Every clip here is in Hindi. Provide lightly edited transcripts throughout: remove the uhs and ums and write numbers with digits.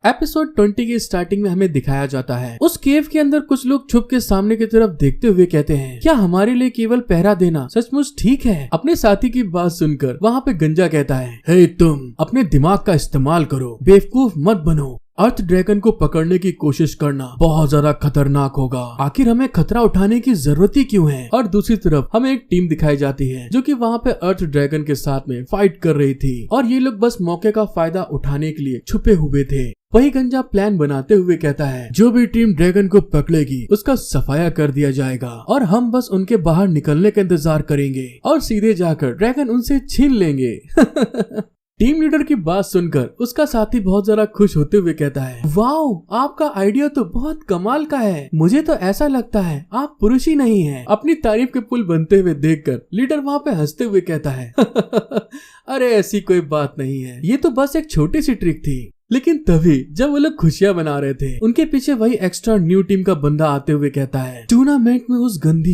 एपिसोड 20 की स्टार्टिंग में हमें दिखाया जाता है उस केव के अंदर कुछ लोग छुप के सामने की तरफ देखते हुए कहते हैं, क्या हमारे लिए केवल पहरा देना सचमुच ठीक है? अपने साथी की बात सुनकर वहाँ पे गंजा कहता है, हे तुम अपने दिमाग का इस्तेमाल करो, बेवकूफ मत बनो। अर्थ ड्रैगन को पकड़ने की कोशिश करना बहुत ज्यादा खतरनाक होगा। आखिर हमें खतरा उठाने की जरूरत ही क्यों है? और दूसरी तरफ हमें एक टीम दिखाई जाती है जो कि वहाँ पे अर्थ ड्रैगन के साथ में फाइट कर रही थी और ये लोग बस मौके का फायदा उठाने के लिए छुपे हुए थे। वही गंजा प्लान बनाते हुए कहता है, जो भी टीम ड्रैगन को पकड़ेगी उसका सफाया कर दिया जाएगा और हम बस उनके बाहर निकलने का इंतजार करेंगे और सीधे जाकर ड्रैगन उनसे छीन लेंगे। टीम लीडर की बात सुनकर उसका साथी बहुत ज्यादा खुश होते हुए कहता है, वाओ, आपका आइडिया तो बहुत कमाल का है। मुझे तो ऐसा लगता है आप पुरुष ही नहीं हैं। अपनी तारीफ के पुल बनते हुए देखकर लीडर वहाँ पे हंसते हुए कहता है, अरे ऐसी कोई बात नहीं है, ये तो बस एक छोटी सी ट्रिक थी। लेकिन तभी जब वो लोग खुशियां मना रहे थे उनके पीछे वही एक्स्ट्रा न्यू टीम का बंदा आते हुए कहता है, टूर्नामेंट में उस गंदी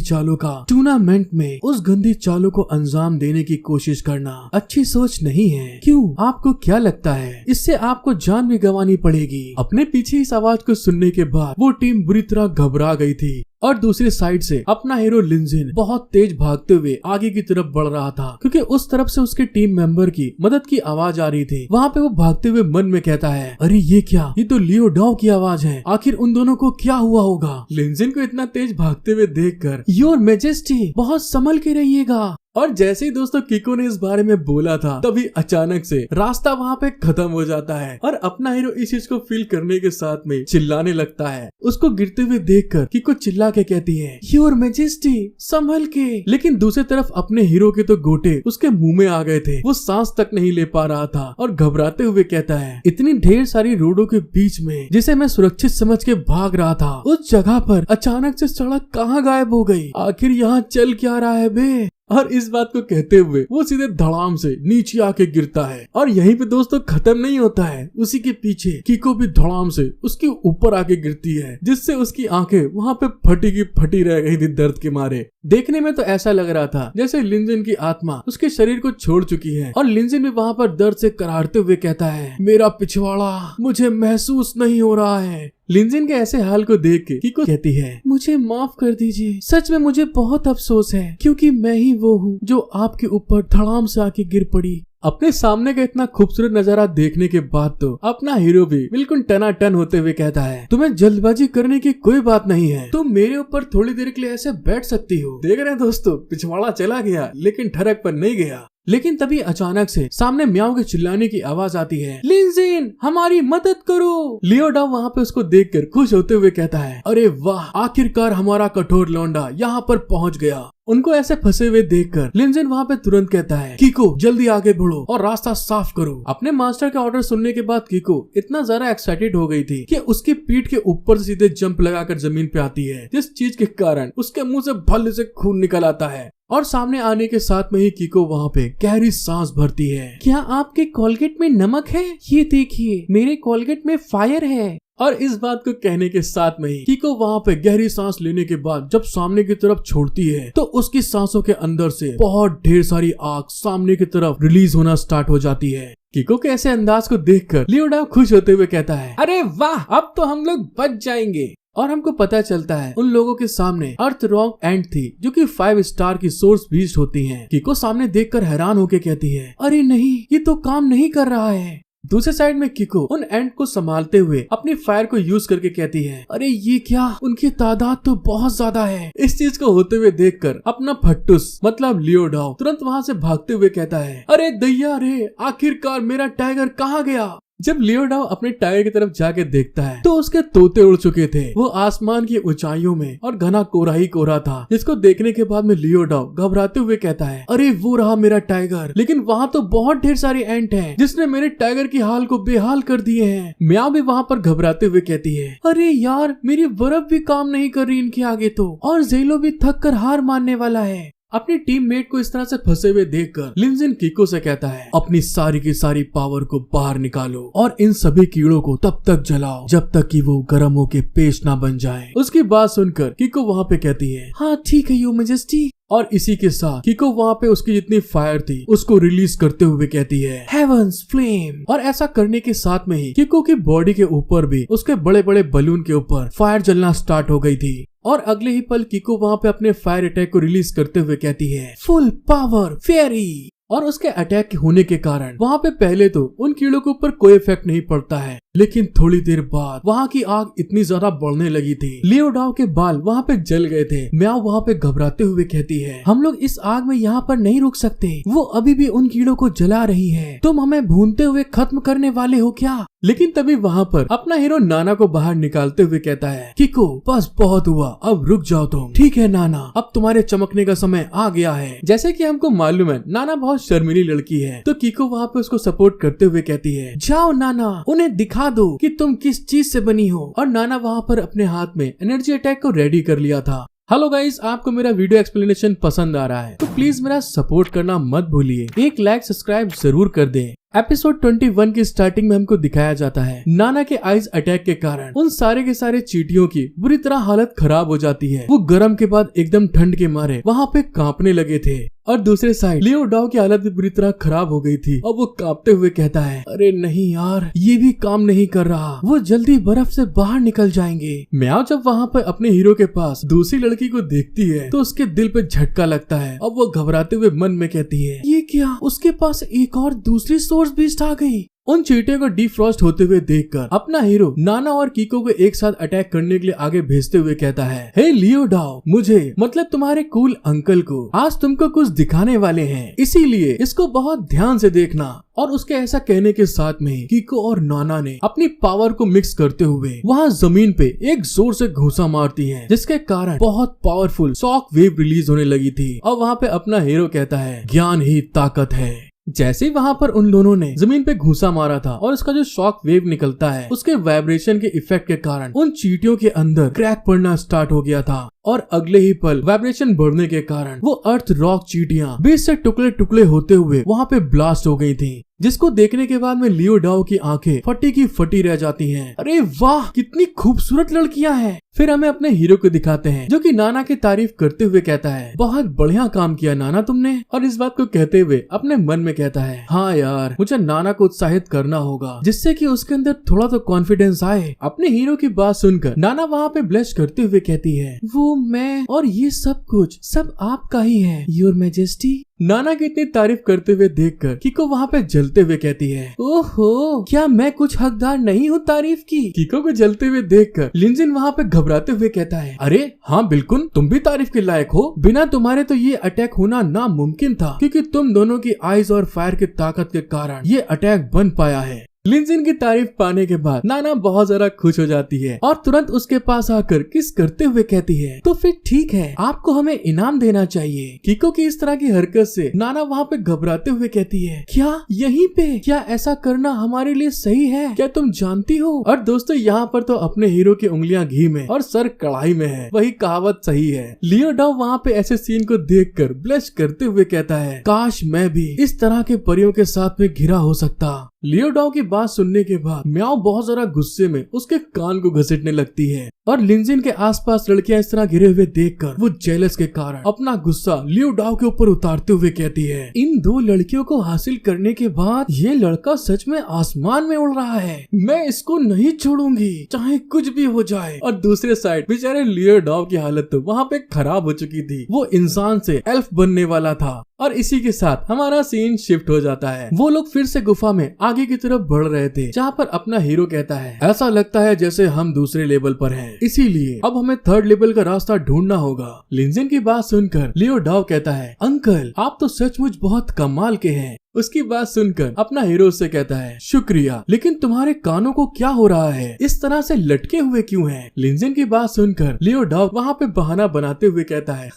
चालों को अंजाम देने की कोशिश करना अच्छी सोच नहीं है। क्यों, आपको क्या लगता है इससे आपको जान भी गंवानी पड़ेगी? अपने पीछे इस आवाज को सुनने के बाद वो टीम बुरी तरह घबरा गई थी और दूसरी साइड से अपना हीरो लिंजिन बहुत तेज भागते हुए आगे की तरफ बढ़ रहा था क्योंकि उस तरफ से उसके टीम मेंबर की मदद की आवाज आ रही थी। वहाँ पे वो भागते हुए मन में कहता है, अरे ये क्या, ये तो लियो डाओ की आवाज है। आखिर उन दोनों को क्या हुआ होगा? लिंजिन को इतना तेज भागते हुए देखकर, योर मैजेस्टी बहुत संभल के रहिएगा। और जैसे ही दोस्तों किको ने इस बारे में बोला था तभी अचानक से रास्ता वहाँ पे खत्म हो जाता है और अपना हीरो इस चीज को फील करने के साथ में चिल्लाने लगता है। उसको गिरते हुए देखकर किको चिल्ला के कहती है, योर मैजेस्टी संभल के। लेकिन दूसरी तरफ अपने हीरो के तो गोटे उसके मुंह में आ गए थे, वो सांस तक नहीं ले पा रहा था और घबराते हुए कहता है, इतनी ढेर सारी रोडों के बीच में जिसे मैं सुरक्षित समझ के भाग रहा था, उस जगह पर अचानक से सड़क कहाँ गायब हो गई? आखिर यहाँ चल क्या रहा है बे? और इस बात को कहते हुए वो सीधे धड़ाम से नीचे आके गिरता है और यहीं पे दोस्तों खत्म नहीं होता है, उसी के पीछे किको भी धड़ाम से उसके ऊपर आके गिरती है जिससे उसकी आंखें वहाँ पे फटी की फटी रह गई थी दर्द के मारे। देखने में तो ऐसा लग रहा था जैसे लिंजिन की आत्मा उसके शरीर को छोड़ चुकी है और लिंजिन भी वहाँ पर दर्द से करारते हुए कहता है, मेरा पिछवाड़ा मुझे महसूस नहीं हो रहा है। लिंजिन के ऐसे हाल को देख के किको कहती है, मुझे माफ कर दीजिए, सच में मुझे बहुत अफसोस है क्योंकि मैं ही वो हूँ जो आपके ऊपर धड़ाम से आके गिर पड़ी। अपने सामने का इतना खूबसूरत नजारा देखने के बाद तो अपना हीरो भी बिल्कुल टनाटन होते हुए कहता है, तुम्हें जल्दबाजी करने की कोई बात नहीं है, तुम मेरे ऊपर थोड़ी देर के लिए ऐसे बैठ सकती हो। देख रहे हैं दोस्तों, पिछवाड़ा चला गया लेकिन ठरक पर नहीं गया। लेकिन तभी अचानक से सामने म्याऊ के चिल्लाने की आवाज आती है, लिंजिन हमारी मदद करो। लियो डाओ वहाँ पे उसको देखकर खुश होते हुए कहता है, अरे वाह, आखिरकार हमारा कठोर लौंडा यहाँ पर पहुँच गया। उनको ऐसे फंसे हुए देखकर लिंजिन वहाँ पे तुरंत कहता है, किको जल्दी आगे बढ़ो और रास्ता साफ करो। अपने मास्टर का ऑर्डर सुनने के बाद किको इतना ज्यादा एक्साइटेड हो गई थी कि उसकी पीठ के ऊपर से सीधे जंप लगाकर जमीन पे आती है, जिस चीज के कारण उसके मुंह से भल्ले से खून निकल आता है और सामने आने के साथ में ही किको वहाँ पे गहरी सांस भरती है। क्या आपके कोलगेट में नमक है? ये देखिए, मेरे कोलगेट में फायर है। और इस बात को कहने के साथ में ही किको वहाँ पे गहरी सांस लेने के बाद जब सामने की तरफ छोड़ती है तो उसकी सांसों के अंदर से बहुत ढेर सारी आग सामने की तरफ रिलीज होना स्टार्ट हो जाती है। किको के ऐसे अंदाज को देखकर लियो डाओ खुश होते हुए कहता है, अरे वाह, अब तो हम लोग बच जाएंगे। और हमको पता चलता है उन लोगों के सामने अर्थ रॉक एंट थी जो कि 5 स्टार की सोर्स बीस्ट होती हैं। किको सामने देखकर हैरान होके कहती है, अरे नहीं, ये तो काम नहीं कर रहा है। दूसरे साइड में किको उन एंट को संभालते हुए अपनी फायर को यूज करके कहती है, अरे ये क्या, उनकी तादाद तो बहुत ज्यादा है। इस चीज को होते हुए देखकर अपना फट्टुस मतलब लियो डाओ तुरंत वहाँ से भागते हुए कहता है, अरे दैया रे, आखिरकार मेरा टाइगर कहाँ गया? जब लियो डाओ अपने टाइगर की तरफ जाके देखता है तो उसके तोते उड़ चुके थे। वो आसमान की ऊंचाइयों में और घना कोहरा ही कोहरा था, जिसको देखने के बाद में लियो डाओ घबराते हुए कहता है, अरे वो रहा मेरा टाइगर। लेकिन वहाँ तो बहुत ढेर सारी एंट हैं जिसने मेरे टाइगर की हाल को बेहाल कर दिए हैं। म्याऊ भी वहाँ पर घबराते हुए कहती है, अरे यार, मेरी बर्फ भी काम नहीं कर रही इनके आगे तो, और जेलो भी थक कर हार मानने वाला है। अपनी टीममेट को इस तरह से फंसे हुए देखकर लिंजिन किको से कहता है, अपनी सारी की सारी पावर को बाहर निकालो और इन सभी कीड़ों को तब तक जलाओ जब तक कि वो गर्म होके पेस्ट ना बन जाए। उसकी बात सुनकर किको वहाँ पे कहती है, हाँ ठीक है योर मैजेस्टी, और इसी के साथ किको वहाँ पे उसकी जितनी फायर थी उसको रिलीज करते हुए कहती है हेवंस फ्लेम। और ऐसा करने के साथ में ही किको की बॉडी के ऊपर भी उसके बड़े बड़े बलून के ऊपर फायर जलना स्टार्ट हो गई थी। और अगले ही पल किको वहाँ पे अपने फायर अटैक को रिलीज करते हुए कहती है फुल पावर फेरी। और उसके अटैक होने के कारण वहाँ पे पहले तो उन कीड़ों के ऊपर कोई इफेक्ट नहीं पड़ता है, लेकिन थोड़ी देर बाद वहाँ की आग इतनी ज्यादा बढ़ने लगी थी। लियो डाओ के बाल वहाँ पे जल गए थे। म्याओ वहाँ पे घबराते हुए कहती है हम लोग इस आग में यहाँ पर नहीं रुक सकते, वो अभी भी उन कीड़ों को जला रही है, तुम हमें भूनते हुए खत्म करने वाले हो क्या? लेकिन तभी वहाँ पर अपना हीरो नाना को बाहर निकालते हुए कहता है किको बस बहुत हुआ, अब रुक जाओ तुम। ठीक है नाना, अब तुम्हारे चमकने का समय आ गया है। जैसे कि हमको मालूम है नाना बहुत शर्मीली लड़की है, तो किको वहाँ पे उसको सपोर्ट करते हुए कहती है जाओ नाना, उन्हें दिखा दो कि तुम किस चीज से बनी हो। और नाना वहाँ पर अपने हाथ में एनर्जी अटैक को रेडी कर लिया था। हेलो गाइस, आपको मेरा वीडियो एक्सप्लेनेशन पसंद आ रहा है तो प्लीज मेरा सपोर्ट करना मत भूलिए, एक लाइक सब्सक्राइब जरूर कर दें। एपिसोड 21 की स्टार्टिंग में हमको दिखाया जाता है नाना के आइस अटैक के कारण उन सारे के सारे चींटियों की बुरी तरह हालत खराब हो जाती है। वो गर्म के बाद एकदम ठंड के मारे वहाँ पे कांपने लगे थे। और दूसरे साइड लियो डाओ की हालत भी बुरी तरह खराब हो गई थी और वो कांपते हुए कहता है अरे नहीं यार, ये भी काम नहीं कर रहा, वो जल्दी बर्फ से बाहर निकल जाएंगे। म्याओ जब वहाँ पर अपने हीरो के पास दूसरी लड़की को देखती है तो उसके दिल पे झटका लगता है और वो घबराते हुए मन में कहती है ये क्या, उसके पास एक और दूसरी सोर्स बीस्ट आ गई। उन चींटियों को डिफ्रॉस्ट होते हुए देखकर अपना हीरो नाना और किको को एक साथ अटैक करने के लिए आगे भेजते हुए कहता है हे लियो डाओ, मुझे मतलब तुम्हारे कूल अंकल को आज तुमको कुछ दिखाने वाले हैं, इसीलिए इसको बहुत ध्यान से देखना। और उसके ऐसा कहने के साथ में ही किको और नाना ने अपनी पावर को मिक्स करते हुए वहाँ जमीन पे एक जोर से घूंसा मारती है, जिसके कारण बहुत पावरफुल शॉक वेव रिलीज होने लगी थी। और वहाँ पे अपना हीरो कहता है ज्ञान ही ताकत है। जैसे ही वहाँ पर उन दोनों ने जमीन पे घूंसा मारा था और उसका जो शॉक वेव निकलता है उसके वाइब्रेशन के इफेक्ट के कारण उन चींटियों के अंदर क्रैक पड़ना स्टार्ट हो गया था। और अगले ही पल वाइब्रेशन बढ़ने के कारण वो अर्थ रॉक चींटियां बीच से टुकड़े टुकड़े होते हुए वहाँ पे ब्लास्ट हो गई थी, जिसको देखने के बाद में लियो डाओ की आंखें फटी की फटी रह जाती हैं। अरे वाह, कितनी खूबसूरत लड़कियां हैं। फिर हमें अपने हीरो को दिखाते हैं जो कि नाना की तारीफ करते हुए कहता है बहुत बढ़िया काम किया नाना तुमने। और इस बात को कहते हुए अपने मन में कहता है हाँ यार, मुझे नाना को उत्साहित करना होगा जिससे कि उसके अंदर थोड़ा तो कॉन्फिडेंस आए। अपने हीरो की बात सुनकर नाना वहाँ पे ब्लश करते हुए कहती है वो मैं और ये सब कुछ सब आपका ही है योर मैजेस्टी। नाना की इतनी तारीफ करते हुए देखकर किको वहाँ पे जलते हुए कहती है ओहो, क्या मैं कुछ हकदार नहीं हूँ तारीफ की? किको को जलते हुए देखकर लिंजिन वहाँ पे घबराते हुए कहता है अरे हाँ बिल्कुल, तुम भी तारीफ के लायक हो, बिना तुम्हारे तो ये अटैक होना नामुमकिन था, क्योंकि तुम दोनों की आइज और फायर की ताकत के कारण ये अटैक बन पाया है। लिंजिन की तारीफ पाने के बाद नाना बहुत ज्यादा खुश हो जाती है और तुरंत उसके पास आकर किस करते हुए कहती है तो फिर ठीक है, आपको हमें इनाम देना चाहिए। किको की इस तरह की हरकत से नाना वहाँ पे घबराते हुए कहती है क्या यहीं पे, क्या ऐसा करना हमारे लिए सही है, क्या तुम जानती हो? और दोस्तों यहाँ पर तो अपने हीरो की उंगलियां घी में और सर कढ़ाई में है, वही कहावत सही है। लियो डाओ वहाँ पे ऐसे सीन को देखकर ब्लश करते हुए कहता है काश मैं भी इस तरह के परियों के साथ में घिरा हो सकता। लियो डाओ की बात सुनने के बाद म्याओ बहुत ज्यादा गुस्से में उसके कान को घसीटने लगती है और लिंजिन के आसपास लड़कियां इस तरह घिरे हुए देखकर वो जेलस के कारण अपना गुस्सा लियो डाओ के ऊपर उतारते हुए कहती है इन दो लड़कियों को हासिल करने के बाद ये लड़का सच में आसमान में उड़ रहा है, मैं इसको नहीं छोड़ूंगी चाहे कुछ भी हो जाए। और दूसरे साइड बेचारे लियो डाओ की हालत तो वहाँ पे खराब हो चुकी थी, वो इंसान से एल्फ बनने वाला था। और इसी के साथ हमारा सीन शिफ्ट हो जाता है। वो लोग फिर से गुफा में आगे की तरफ बढ़ रहे थे, जहाँ पर अपना हीरो कहता है ऐसा लगता है जैसे हम दूसरे लेवल पर हैं, इसीलिए अब हमें थर्ड लेवल का रास्ता ढूंढना होगा। लिंजिन की बात सुनकर लियो डाओ कहता है अंकल आप तो सचमुच बहुत कमाल के हैं। उसकी बात सुनकर अपना हीरो उससे कहता है शुक्रिया, लेकिन तुम्हारे कानों को क्या हो रहा है, इस तरह से लटके हुए क्यों हैं? लिंजिन की बात सुनकर लियो डाओ वहाँ पे बहाना बनाते हुए कहता है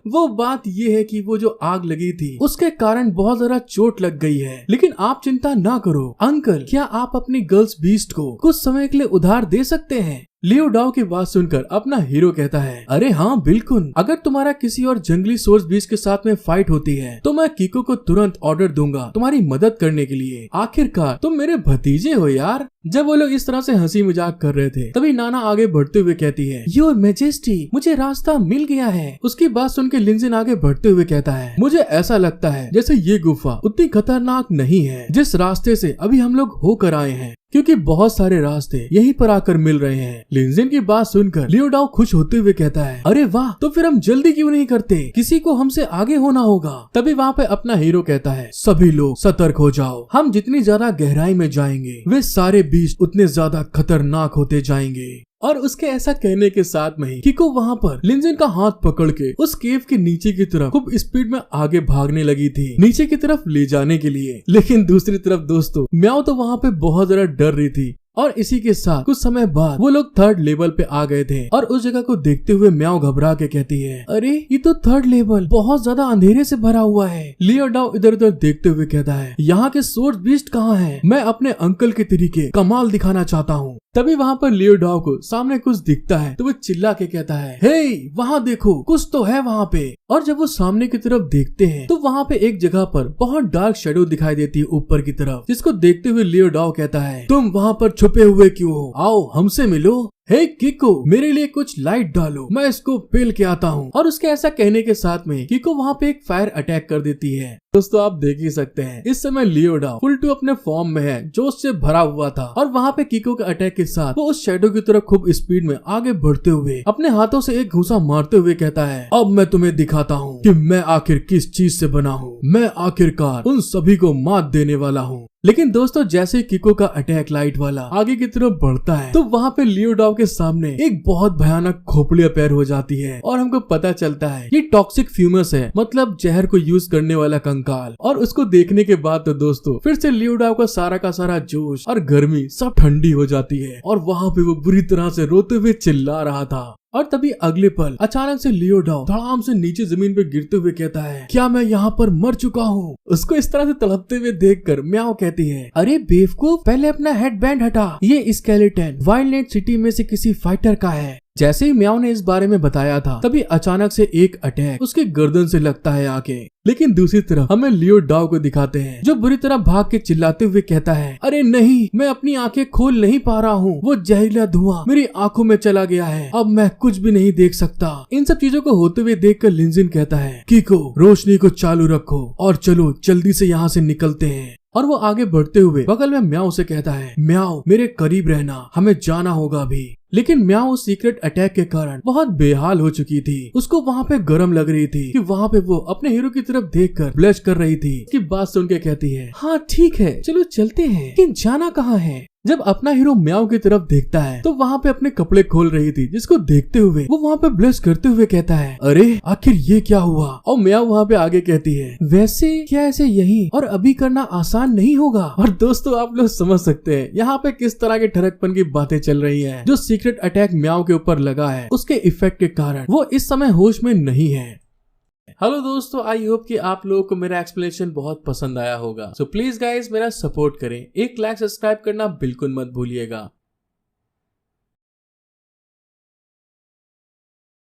वो बात ये है कि वो जो आग लगी थी उसके कारण बहुत ज्यादा चोट लग गई है, लेकिन आप चिंता ना करो अंकल, क्या आप अपनी गर्ल्स बीस्ट को कुछ समय के लिए उधार दे सकते हैं? लियो डाओ की बात सुनकर अपना हीरो कहता है अरे हाँ बिल्कुल, अगर तुम्हारा किसी और जंगली सोर्स बीस्ट के साथ में फाइट होती है तो मैं किको को तुरंत ऑर्डर दूंगा तुम्हारी मदद करने के लिए, आखिरकार तुम मेरे भतीजे हो यार। जब वो लोग इस तरह से हंसी मजाक कर रहे थे तभी नाना आगे बढ़ते हुए कहती है, योर मैजेस्टी, मुझे रास्ता मिल गया है। उसकी बात सुन के लिंजिन आगे बढ़ते हुए कहता है, मुझे ऐसा लगता है जैसे ये गुफा उतनी खतरनाक नहीं है जिस रास्ते से अभी हम लोग होकर आए हैं, क्योंकि बहुत सारे रास्ते यहीं पर आकर मिल रहे हैं। लिंजिन की बात सुनकर लियो डाओ खुश होते हुए कहता है, अरे वाह, तो फिर हम जल्दी क्यों नहीं करते, किसी को हमसे आगे होना होगा। तभी वहाँ पे अपना हीरो कहता है, सभी लोग सतर्क हो जाओ, हम जितनी ज्यादा गहराई में जाएंगे वे सारे बीच उतने ज्यादा खतरनाक होते जाएंगे। और उसके ऐसा कहने के साथ में ही किको वहाँ पर लिंजिन का हाथ पकड़ के उस केव के नीचे की तरफ खूब स्पीड में आगे भागने लगी थी, नीचे की तरफ ले जाने के लिए। लेकिन दूसरी तरफ दोस्तों म्याओ तो वहाँ पे बहुत ज्यादा डर रही थी। और इसी के साथ कुछ समय बाद वो लोग 3rd लेवल पे आ गए थे और उस जगह को देखते हुए म्याओ घबरा के कहती है, अरे ये तो 3rd लेवल बहुत ज्यादा अंधेरे से भरा हुआ है। लियो डाओ इधर उधर देखते हुए कहता है, यहाँ के सोर्स बीस्ट कहाँ है, मैं अपने अंकल के तरीके कमाल दिखाना चाहता हूँ। तभी वहाँ पर लियो डाओ को सामने कुछ दिखता है तो वो चिल्ला के कहता है, हे वहाँ देखो, कुछ तो है वहाँ पे। और जब वो सामने की तरफ देखते हैं तो वहाँ पे एक जगह पर बहुत डार्क शेडो दिखाई देती है ऊपर की तरफ, जिसको देखते हुए लियो डाओ कहता है, तुम वहाँ पर छुपे हुए क्यों हो, आओ हमसे मिलो। हे किको, मेरे लिए कुछ लाइट डालो, मैं इसको पेल के आता हूँ। और उसके ऐसा कहने के साथ में किको वहाँ पे एक फायर अटैक कर देती है। दोस्तों आप देख ही सकते हैं इस समय लियो डाओ फुल टू अपने फॉर्म में है, जोश से भरा हुआ था। और वहाँ पे किको के अटैक के साथ वो उस शेडो की तरफ खूब स्पीड में आगे बढ़ते हुए अपने हाथों से एक घूंसा मारते हुए कहता है, अब मैं तुम्हें दिखाता हूँ कि मैं आखिर किस चीज से बना हूँ, मैं आखिरकार उन सभी को मात देने वाला हूँ। लेकिन दोस्तों जैसे किको का अटैक लाइट वाला आगे की तरफ बढ़ता है तो वहाँ पे लियो डाओ के सामने एक बहुत भयानक खोपड़ी अपीयर हो जाती है और हमको पता चलता है ये टॉक्सिक फ्यूमस है, मतलब जहर को यूज करने वाला कंकाल। और उसको देखने के बाद तो दोस्तों फिर से लियो डाओ का सारा जोश और गर्मी सब ठंडी हो जाती है और वहाँ पे वो बुरी तरह से रोते हुए चिल्ला रहा था। और तभी अगले पल अचानक से लियो डाओ धड़ाम से नीचे जमीन पे गिरते हुए कहता है, क्या मैं यहाँ पर मर चुका हूँ। उसको इस तरह से तड़पते हुए देखकर म्याओ कहती है, अरे बेवकूफ, पहले अपना हेडबैंड हटा, ये स्केलेटन वाइल्डनेट सिटी में से किसी फाइटर का है। जैसे ही म्याओ ने इस बारे में बताया था तभी अचानक से एक अटैक उसके गर्दन से लगता है आके। लेकिन दूसरी तरफ हमें लियो डाओ को दिखाते हैं जो बुरी तरह भाग के चिल्लाते हुए कहता है, अरे नहीं, मैं अपनी आंखें खोल नहीं पा रहा हूँ, वो जहरीला धुआं मेरी आंखों में चला गया है, अब मैं कुछ भी नहीं देख सकता। इन सब चीजों को होते हुए देखकर लिंजिन कहता है, किको रोशनी को चालू रखो और चलो जल्दी से यहाँ से निकलते हैं। और वो आगे बढ़ते हुए बगल में म्याओ से कहता है, म्याओ मेरे करीब रहना, हमें जाना होगा अभी। लेकिन म्याओ उस सीक्रेट अटैक के कारण बहुत बेहाल हो चुकी थी। उसको वहाँ पे गर्म लग रही थी कि वहाँ पे वो अपने हीरो की तरफ देखकर ब्लश कर रही थी। उसकी बात सुन के कहती है, हाँ ठीक है, चलो चलते हैं, लेकिन जाना कहाँ है। जब अपना हीरो म्याओ की तरफ देखता है तो वहाँ पे अपने कपड़े खोल रही थी, जिसको देखते हुए वो वहाँ पे ब्लश करते हुए कहता है, अरे आखिर ये क्या हुआ। और म्याओ वहाँ पे आगे कहती है, वैसे क्या ऐसे यही और अभी करना आसान नहीं होगा। और दोस्तों आप लोग समझ सकते हैं यहाँ पे किस तरह के ठरकपन की बातें चल रही है। जो सीक्रेट अटैक म्याओ के ऊपर लगा है उसके इफेक्ट के कारण वो इस समय होश में नहीं है। हेलो दोस्तों, आई होप कि आप लोगों को मेरा एक्सप्लेनेशन बहुत पसंद आया होगा। सो प्लीज गाइज मेरा सपोर्ट करें, एक लाइक सब्सक्राइब करना बिल्कुल मत भूलिएगा।